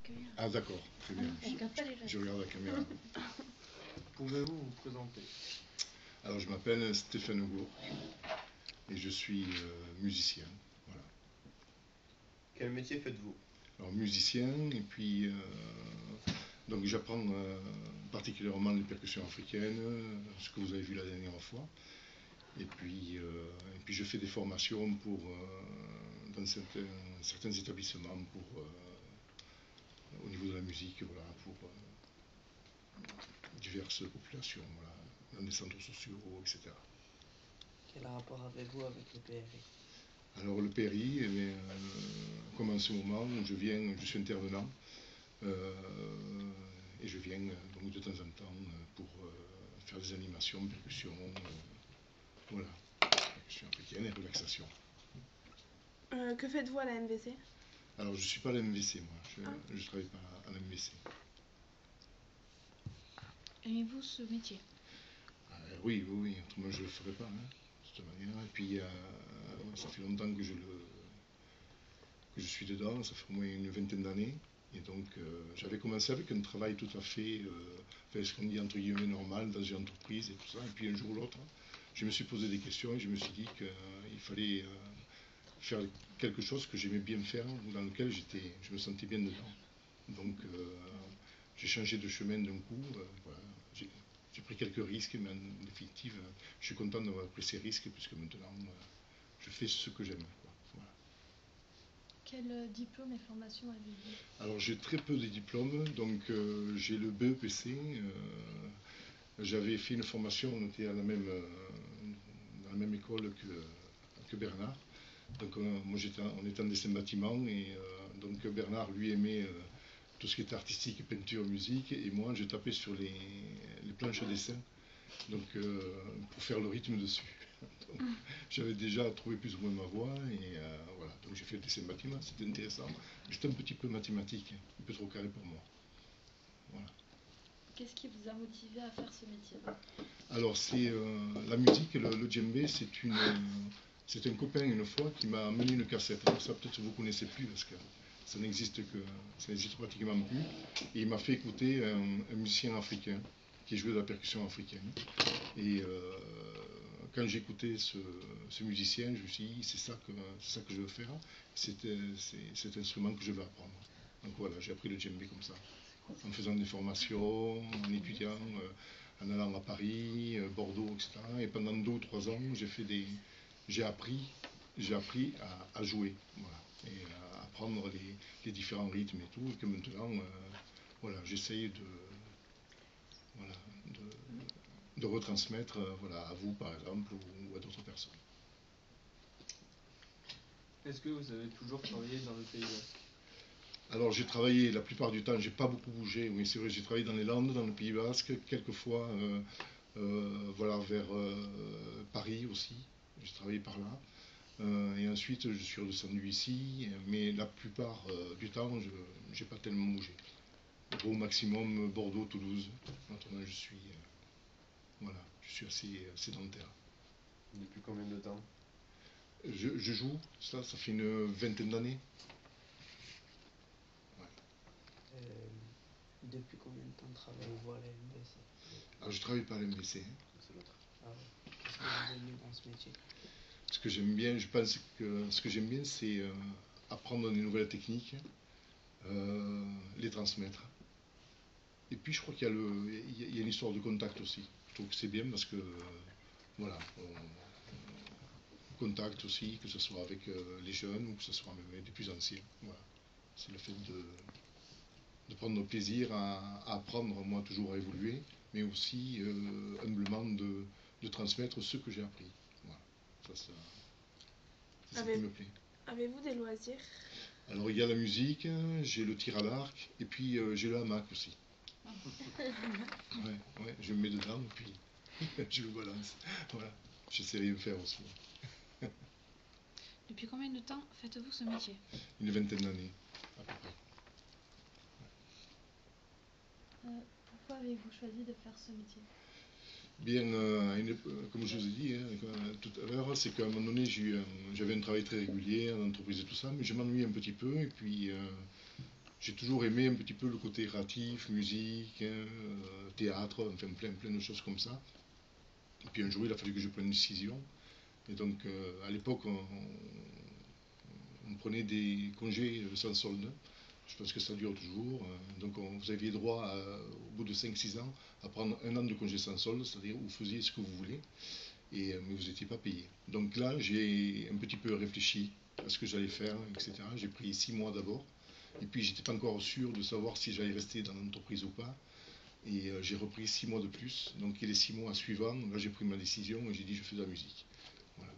caméra. Ah d'accord, très bien. Je regarde pas les Je regarde la caméra. Pouvez-vous vous présenter? Alors je m'appelle Stéphane Gourc et je suis musicien. Voilà. Quel métier faites-vous? Alors musicien et puis donc j'apprends particulièrement les percussions africaines, ce que vous avez vu la dernière fois. Et puis je fais des formations pour, dans certains établissements au niveau de la musique, voilà, pour diverses populations, voilà, dans des centres sociaux, etc. Quel rapport avez-vous avec le PRI? Alors le PRI, eh bien, comme en ce moment, je suis intervenant et je viens donc de temps en temps pour faire des animations, percussions, voilà, percussions africaines et relaxation. Que faites-vous à la MVC? Alors je ne suis pas à la MVC moi, je ne travaille pas à la MVC. Aimez-vous ce métier? Oui, autrement je ne le ferais pas, hein, de toute manière. Et puis ça fait longtemps que je suis dedans, ça fait au moins une vingtaine d'années. Et donc j'avais commencé avec un travail tout à fait, ce qu'on dit entre guillemets normal, dans une entreprise et tout ça. Et puis un jour ou l'autre, je me suis posé des questions et je me suis dit qu'il fallait faire quelque chose que j'aimais bien faire, dans lequel je me sentais bien dedans. Donc j'ai changé de chemin d'un coup, voilà. J'ai pris quelques risques, mais en définitive, je suis content d'avoir pris ces risques, puisque maintenant, je fais ce que j'aime. Voilà. Quel diplôme et formation avez-vous? Alors, j'ai très peu de diplômes, donc j'ai le BEPC. J'avais fait une formation, on était dans la même école que Bernard. Donc, moi, on était en dessin bâtiment, et donc Bernard, lui, aimait tout ce qui était artistique, peinture, musique, et moi je tapais sur les planches à dessin, donc pour faire le rythme dessus. J'avais déjà trouvé plus ou moins ma voie, et voilà, donc j'ai fait le dessin bâtiment, c'était intéressant, mais c'était un petit peu mathématique, un peu trop carré pour moi. Voilà. Qu'est-ce qui vous a motivé à faire ce métier? Alors c'est la musique, le djembé, c'est un copain une fois qui m'a amené une cassette. Alors ça peut-être vous ne connaissez plus parce que ça n'existe pratiquement plus. Et il m'a fait écouter un musicien africain qui jouait de la percussion africaine. Et quand j'ai écouté ce musicien, je me suis dit c'est ça que je veux faire. C'est cet instrument que je veux apprendre. Donc voilà, j'ai appris le djembé comme ça, en faisant des formations, en étudiant, en allant à Paris, Bordeaux, etc. Et pendant 2 ou 3 ans, j'ai appris à jouer, voilà, et à apprendre les différents rythmes et tout, et que maintenant, voilà, j'essaye de retransmettre, voilà, à vous par exemple ou à d'autres personnes. Est-ce que vous avez toujours travaillé dans le Pays Basque? Alors j'ai travaillé la plupart du temps, j'ai pas beaucoup bougé, oui c'est vrai, j'ai travaillé dans les Landes, dans le Pays Basque, quelquefois voilà, vers Paris aussi, j'ai travaillé par là. Et ensuite je suis redescendu ici, mais la plupart du temps je n'ai pas tellement bougé. Au maximum Bordeaux, Toulouse. Maintenant je suis voilà, je suis assez sédentaire. Depuis combien de temps? Je joue, ça fait une vingtaine d'années. Ouais. Depuis combien de temps travaillez-vous à la MVC? Alors je travaille pas à la MVC. C'est l'autre. Ah ouais. Qu'est-ce que vous aimez dans ce métier? Ce que j'aime bien, je pense que ce que j'aime bien, c'est apprendre des nouvelles techniques, les transmettre. Et puis je crois qu'il y a une histoire de contact aussi. Je trouve que c'est bien parce que voilà, on contacte aussi, que ce soit avec les jeunes ou que ce soit même avec les plus anciens. Voilà. C'est le fait de prendre plaisir à apprendre, moi toujours à évoluer, mais aussi humblement de transmettre ce que j'ai appris. Voilà. C'est ça qui me plaît. Avez-vous des loisirs? Alors il y a la musique, j'ai le tir à l'arc, et puis j'ai le hamac aussi. Ouais, je me mets dedans et puis je le balance. Voilà, j'essaierai de le faire aussi. Depuis combien de temps faites-vous ce métier? Une vingtaine d'années, à peu près. Pourquoi avez-vous choisi de faire ce métier? Bien, comme je vous ai dit tout à l'heure, c'est qu'à un moment donné, j'avais un travail très régulier en entreprise et tout ça, mais je m'ennuie un petit peu, et puis j'ai toujours aimé un petit peu le côté créatif, musique, théâtre, enfin plein de choses comme ça. Et puis un jour, il a fallu que je prenne une décision. Et donc, à l'époque, on prenait des congés sans solde. Je pense que ça dure toujours. Donc, vous aviez droit, au bout de 5-6 ans, à prendre un an de congé sans solde, c'est-à-dire vous faisiez ce que vous voulez, mais vous n'étiez pas payé. Donc là, j'ai un petit peu réfléchi à ce que j'allais faire, etc. J'ai pris 6 mois d'abord. Et puis, j'étais pas encore sûr de savoir si j'allais rester dans l'entreprise ou pas. Et j'ai repris 6 mois de plus. Donc, et les 6 mois suivants, là, j'ai pris ma décision et j'ai dit je fais de la musique. Voilà.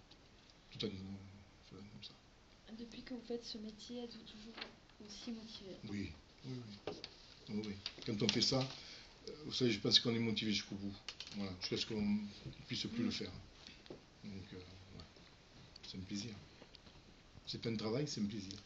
Tout en faisant comme ça. Depuis que vous faites ce métier, êtes-vous toujours aussi motivé? Oui, oui, oui. Oui, oui. Quand on fait ça, vous savez, je pense qu'on est motivé jusqu'au bout. Voilà. Jusqu'à ce qu'on ne puisse plus le faire. Donc, voilà. C'est un plaisir. C'est pas un travail, c'est un plaisir.